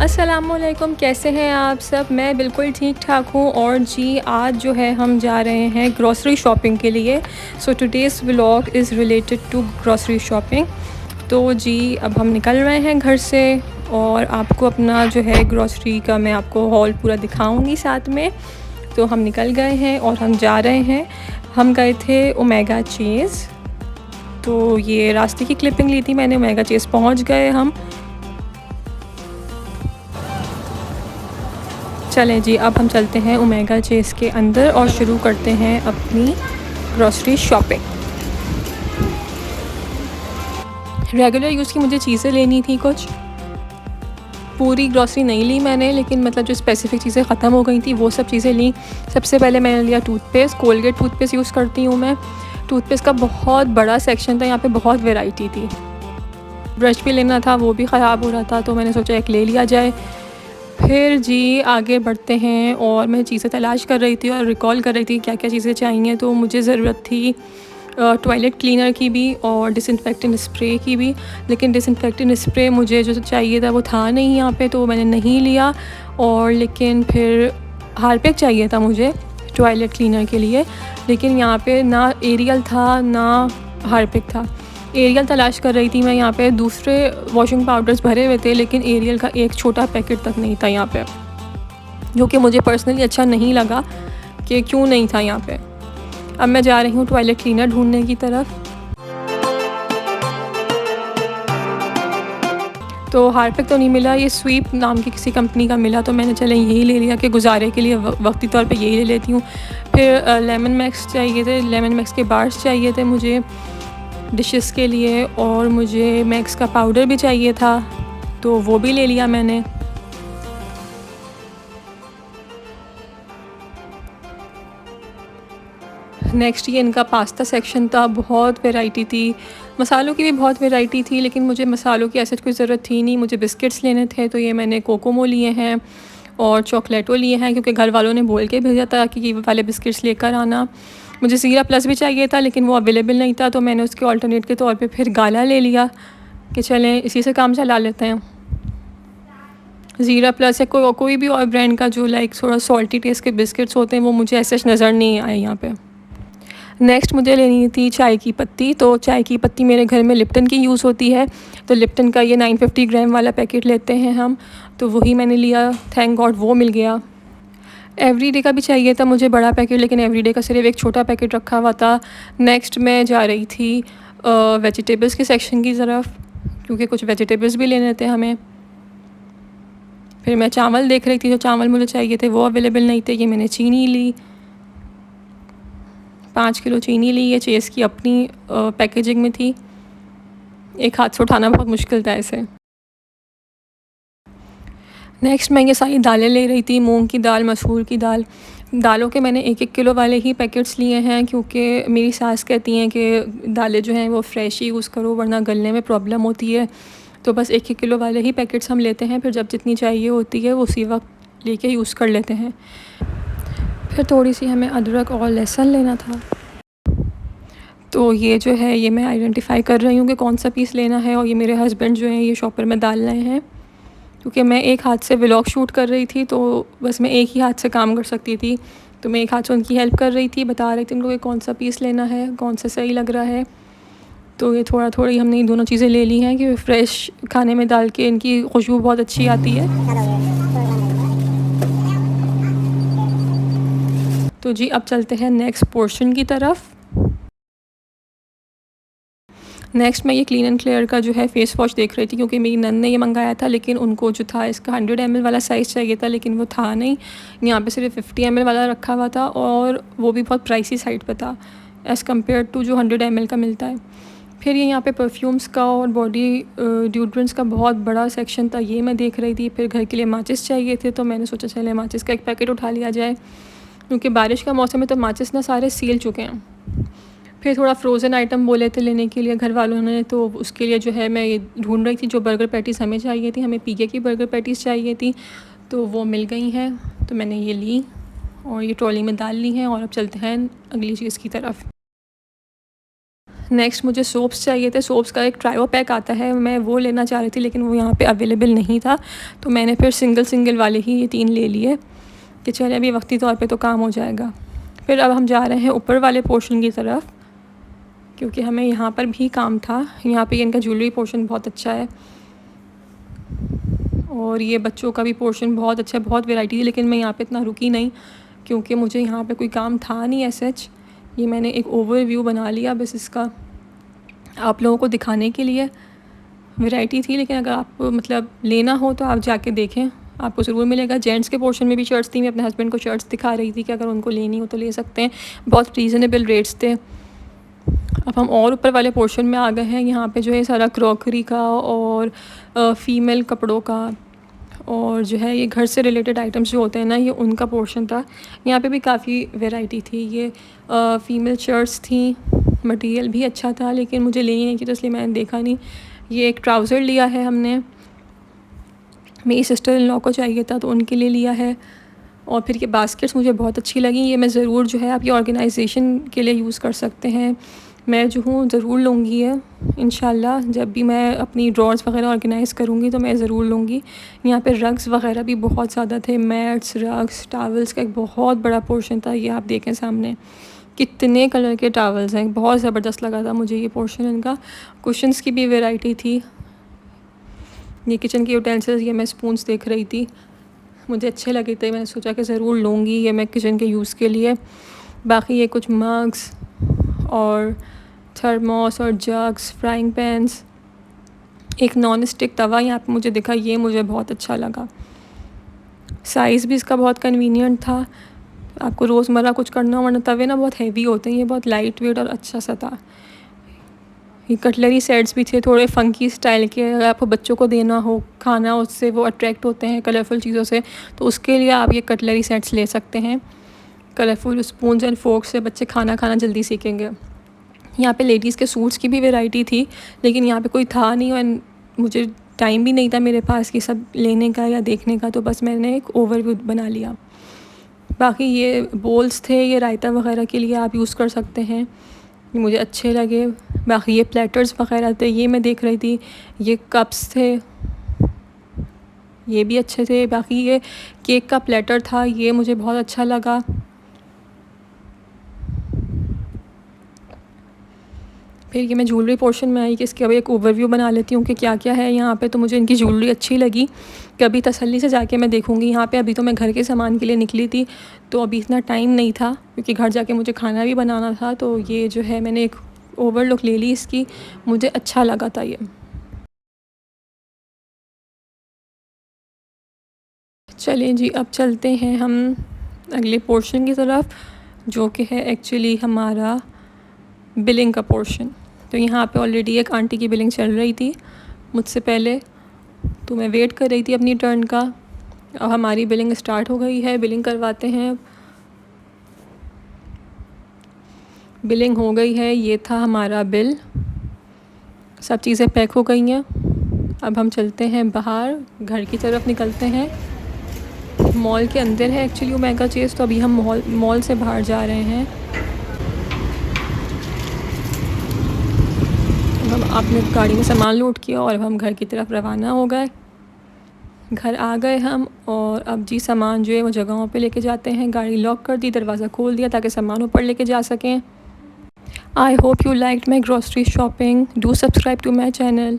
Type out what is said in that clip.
अस्सलामुअलैकुम, कैसे हैं आप सब। मैं बिल्कुल ठीक ठाक हूँ। और जी आज जो है हम जा रहे हैं ग्रॉसरी शॉपिंग के लिए। So today's vlog is related to grocery shopping. तो जी अब हम निकल रहे हैं घर से और आपको अपना जो है ग्रॉसरी का मैं आपको हॉल पूरा दिखाऊंगी साथ में। तो हम निकल गए हैं और हम जा रहे हैं। हम गए थे ओमेगा चीज़, तो ये रास्ते की क्लिपिंग ली थी मैंने। ओमेगा चीज़ पहुँच गए हम। चलें जी, अब हम चलते हैं ओमेगा चेस के अंदर और शुरू करते हैं अपनी ग्रॉसरी शॉपिंग। रेगुलर यूज़ की मुझे चीज़ें लेनी थी कुछ। पूरी ग्रॉसरी नहीं ली मैंने, लेकिन मतलब जो स्पेसिफ़िक चीज़ें ख़त्म हो गई थी वो सब चीज़ें ली। सबसे पहले मैंने लिया टूथपेस्ट। कोलगेट टूथपेस्ट यूज़ करती हूँ मैं। टूथपेस्ट का बहुत बड़ा सेक्शन था, यहाँ पे बहुत वैरायटी थी। ब्रश भी लेना था, वो भी ख़राब हो रहा था, तो मैंने सोचा एक ले लिया जाए। फिर जी आगे बढ़ते हैं और मैं चीज़ें तलाश कर रही थी और रिकॉल कर रही थी क्या क्या चीज़ें चाहिए। तो मुझे ज़रूरत थी टॉयलेट क्लीनर की भी और डिसइंफेक्टेंट स्प्रे की भी, लेकिन डिसइंफेक्टेंट स्प्रे मुझे जो चाहिए था वो था नहीं यहाँ पे, तो मैंने नहीं लिया। और लेकिन फिर हार्पिक चाहिए था मुझे टॉयलेट क्लीनर के लिए, लेकिन यहाँ पे ना एरियल था ना हार्पिक था। एरियल तलाश कर रही थी मैं, यहाँ पे दूसरे वॉशिंग पाउडर्स भरे हुए थे, लेकिन एरियल का एक छोटा पैकेट तक नहीं था यहाँ पे, जो कि मुझे पर्सनली अच्छा नहीं लगा कि क्यों नहीं था यहाँ पे। अब मैं जा रही हूँ टॉयलेट क्लीनर ढूंढने की तरफ। तो हार्पिक तो नहीं मिला, ये स्वीप नाम की किसी कंपनी का मिला, तो मैंने चले यही ले लिया कि गुजारे के लिए वक्ती तौर पे यही ले लेती हूँ। फिर लेमन मैक्स चाहिए थे, लेमन मैक्स के बार्स चाहिए थे मुझे डिशेस के लिए, और मुझे मैक्स का पाउडर भी चाहिए था, तो वो भी ले लिया मैंने। नेक्स्ट ये इनका पास्ता सेक्शन था, बहुत वैरायटी थी। मसालों की भी बहुत वैरायटी थी, लेकिन मुझे मसालों की ऐसे कोई ज़रूरत थी नहीं। मुझे बिस्किट्स लेने थे, तो ये मैंने कोकोमो लिए हैं और चॉकलेटो लिए हैं, क्योंकि घर वालों ने बोल के भेजा था कि ये वाले बिस्किट्स लेकर आना। मुझे ज़ीरा प्लस भी चाहिए था, लेकिन वो अवेलेबल नहीं था, तो मैंने उसके ऑल्टरनेट के तौर पे फिर गाला ले लिया कि चलें इसी से काम चला लेते हैं। ज़ीरा प्लस या कोई भी और ब्रांड का जो लाइक थोड़ा सॉल्टी टेस्ट के बिस्किट्स होते हैं, वो मुझे ऐसे नज़र नहीं आए यहाँ पे। नेक्स्ट मुझे लेनी थी चाय की पत्ती। तो चाय की पत्ती मेरे घर में लिप्टन की यूज़ होती है, तो लिप्टन का ये 950 ग्राम वाला पैकेट लेते हैं हम, तो वही मैंने लिया। थैंक गॉड वो मिल गया। एवरीडे का भी चाहिए था मुझे बड़ा पैकेट, लेकिन एवरीडे का सिर्फ एक छोटा पैकेट रखा हुआ था। नेक्स्ट मैं जा रही थी वेजिटेबल्स के सेक्शन की तरफ, क्योंकि कुछ वेजिटेबल्स भी लेने थे हमें। फिर मैं चावल देख रही थी, जो चावल मुझे चाहिए थे वो अवेलेबल नहीं थे। ये मैंने चीनी ली, 5 किलो चीनी ली। ये चेस की अपनी पैकेजिंग में थी, एक हाथ से उठाना बहुत मुश्किल था इसे। नेक्स्ट मैं ये सारी दालें ले रही थी, मूंग की दाल, मसूर की दाल। दालों के मैंने 1-1 किलो वाले ही पैकेट्स लिए हैं, क्योंकि मेरी सास कहती हैं कि दालें जो हैं वो फ्रेश ही यूज़ करो, वरना गलने में प्रॉब्लम होती है। तो बस 1-1 किलो वाले ही पैकेट्स हम लेते हैं, फिर जब जितनी चाहिए होती है वो उसी वक्त लेके यूज़ कर लेते हैं। फिर थोड़ी सी हमें अदरक और लहसुन लेना था, तो ये जो है ये मैं आइडेंटिफ़ाई कर रही हूँ कि कौन सा पीस लेना है, और ये मेरे हस्बैंड जो हैं ये शॉपर में डाल रहे हैं, क्योंकि मैं एक हाथ से व्लॉग शूट कर रही थी, तो बस मैं एक ही हाथ से काम कर सकती थी। तो मैं एक हाथ से उनकी हेल्प कर रही थी, बता रही थी उनको कि कौन सा पीस लेना है, कौन सा सही लग रहा है। तो ये थोड़ा थोड़ी हमने ये दोनों चीज़ें ले ली हैं कि फ़्रेश खाने में डाल के इनकी खुशबू बहुत अच्छी आती है। तो जी अब चलते हैं नेक्स्ट पोर्शन की तरफ। नेक्स्ट मैं ये क्लीन एंड क्लियर का जो है फ़ेस वॉश देख रही थी, क्योंकि मेरी नंद ने ये मंगाया था, लेकिन उनको जो था इसका 100 ml वाला साइज़ चाहिए था, लेकिन वो था नहीं। यहाँ पे सिर्फ 50 ml वाला रखा हुआ था, और वो भी बहुत प्राइसी साइड पे था एज़ कम्पेयर टू जो 100 ml का मिलता है। फिर ये यहाँ पे परफ्यूम्स का और बॉडी डिओड्रेंट्स का बहुत बड़ा सेक्शन था, ये मैं देख रही थी। फिर घर के लिए माचिस चाहिए थे, तो मैंने सोचा चले माचिस का एक पैकेट उठा लिया जाए, क्योंकि बारिश का मौसम है तो माचिस ना सारे सील चुके हैं। फिर थोड़ा फ्रोज़न आइटम बोले थे लेने के लिए घर वालों ने, तो उसके लिए जो है मैं ये ढूंढ रही थी जो बर्गर पैटीज़ हमें चाहिए थी। हमें पीके की बर्गर पैटीज़ चाहिए थी, तो वो मिल गई हैं, तो मैंने ये ली और ये ट्रॉली में डाल ली हैं। और अब चलते हैं अगली चीज़ की तरफ। नेक्स्ट मुझे सोप्स चाहिए थे। सोप्स का एक ट्रायो पैक आता है, मैं वो लेना चाह रही थी लेकिन वो यहाँ पे अवेलेबल नहीं था, तो मैंने फिर सिंगल वाले ही ये 3 ले लिए कि चले अभी वक्ती तौर पे तो काम हो जाएगा। फिर अब हम जा रहे हैं ऊपर वाले पोर्शन की तरफ, क्योंकि हमें यहाँ पर भी काम था। यहाँ पे इनका ज्वेलरी पोर्शन बहुत अच्छा है और ये बच्चों का भी पोर्शन बहुत अच्छा है, बहुत वैरायटी थी, लेकिन मैं यहाँ पे इतना रुकी नहीं क्योंकि मुझे यहाँ पे कोई काम था नहीं ऐसे। ये मैंने एक ओवरव्यू बना लिया बस इसका आप लोगों को दिखाने के लिए। वैरायटी थी, लेकिन अगर आपको मतलब लेना हो तो आप जाके देखें, आपको ज़रूर मिलेगा। जेंट्स के पोर्शन में भी शर्ट्स थी, मैं अपने हस्बैंड को शर्ट्स दिखा रही थी कि अगर उनको लेनी हो तो ले सकते हैं, बहुत रीज़नेबल रेट्स थे। अब हम और ऊपर वाले पोर्शन में आ गए हैं। यहाँ पे जो है सारा क्रॉकरी का और फ़ीमेल कपड़ों का और जो है ये घर से रिलेटेड आइटम्स जो होते हैं ना, ये उनका पोर्शन था। यहाँ पे भी काफ़ी वैरायटी थी। ये फ़ीमेल शर्ट्स थी, मटेरियल भी अच्छा था, लेकिन मुझे लेनी नहीं थी तो इसलिए मैंने देखा नहीं। ये एक ट्राउज़र लिया है हमने, मेरी सिस्टर इन लॉ को चाहिए था तो उनके लिए लिया है। और फिर ये बास्केट्स मुझे बहुत अच्छी लगी, ये मैं ज़रूर जो है आप ये ऑर्गेनाइजेशन के लिए यूज़ कर सकते हैं। मैं जो हूँ ज़रूर लूँगी है इंशाल्लाह, जब भी मैं अपनी ड्रॉर्स वगैरह ऑर्गेनाइज़ करूँगी तो मैं ज़रूर लूँगी। यहाँ पे रग्स वगैरह भी बहुत ज़्यादा थे, मैट्स, रग्स, टावल्स का एक बहुत बड़ा पोर्शन था। ये आप देखें सामने कितने कलर के टावल्स हैं, बहुत ज़बरदस्त लगा था मुझे ये पोर्शन इनका। कुशन्स की भी वैरायटी थी। ये किचन के यूटेंसिल्स, ये मैं स्पून्स देख रही थी, मुझे अच्छे लगे थे, मैंने सोचा कि ज़रूर लूँगी ये मैं किचन के यूज़ के लिए। बाकी ये कुछ मग्स और थर्मोस और जग्स, फ्राइंग पैन्स, एक नॉन स्टिक तवा यहाँ पे मुझे दिखा, ये मुझे बहुत अच्छा लगा। साइज़ भी इसका बहुत कन्वीनियंट था, आपको रोज़मर्रा कुछ करना हो, वरना तवे ना बहुत हैवी होते हैं, ये बहुत लाइट वेट और अच्छा सा था। ये कटलरी सेट्स भी थे थोड़े फ़ंकी स्टाइल के, अगर आपको बच्चों को देना हो खाना, उससे वो अट्रैक्ट होते हैं कलरफुल चीज़ों से, तो उसके लिए आप ये कटलरी सेट्स ले सकते हैं। कलरफुल स्पून्स एंड फोर्क से बच्चे खाना खाना जल्दी सीखेंगे। यहाँ पे लेडीज़ के सूट्स की भी वैरायटी थी, लेकिन यहाँ पे कोई था नहीं और मुझे टाइम भी नहीं था मेरे पास कि सब लेने का या देखने का, तो बस मैंने एक ओवरव्यू बना लिया। बाकी ये बोल्स थे, ये रायता वगैरह के लिए आप यूज़ कर सकते हैं, ये मुझे अच्छे लगे। बाकी ये प्लेटर्स वगैरह थे, ये मैं देख रही थी। ये कप्स थे, ये भी अच्छे थे। बाकी ये केक का प्लेटर था, ये मुझे बहुत अच्छा लगा। फिर ये मैं ज्वेलरी पोर्शन में आई कि इसके अब एक ओवरव्यू बना लेती हूँ कि क्या क्या है यहाँ पे। तो मुझे इनकी ज्वेलरी अच्छी लगी कि अभी तसल्ली से जाके मैं देखूँगी यहाँ पे। अभी तो मैं घर के सामान के लिए निकली थी, तो अभी इतना टाइम नहीं था क्योंकि घर जाके मुझे खाना भी बनाना था। तो ये जो है मैंने एक ओवरलुक ले ली इसकी, मुझे अच्छा लगा था ये। चलिए जी, अब चलते हैं हम अगले पोर्शन की तरफ, जो कि है एक्चुअली हमारा बिलिंग का पोर्शन। तो यहाँ पे ऑलरेडी एक आंटी की बिलिंग चल रही थी मुझसे पहले, तो मैं वेट कर रही थी अपनी टर्न का। अब हमारी बिलिंग स्टार्ट हो गई है, बिलिंग करवाते हैं। बिलिंग हो गई है, ये था हमारा बिल, सब चीज़ें पैक हो गई हैं। अब हम चलते हैं बाहर, घर की तरफ निकलते हैं। मॉल के अंदर है एक्चुअली ओमेगा चेज़, तो अभी हम मॉल से बाहर जा रहे हैं। हम अपने गाड़ी में सामान लोड किया और अब हम घर की तरफ रवाना हो गए। घर आ गए हम और अब जी सामान जो है वो जगहों पे लेके जाते हैं। गाड़ी लॉक कर दी, दरवाज़ा खोल दिया ताकि सामान ऊपर लेके जा सकें। I hope you liked my grocery shopping. Do subscribe to my channel.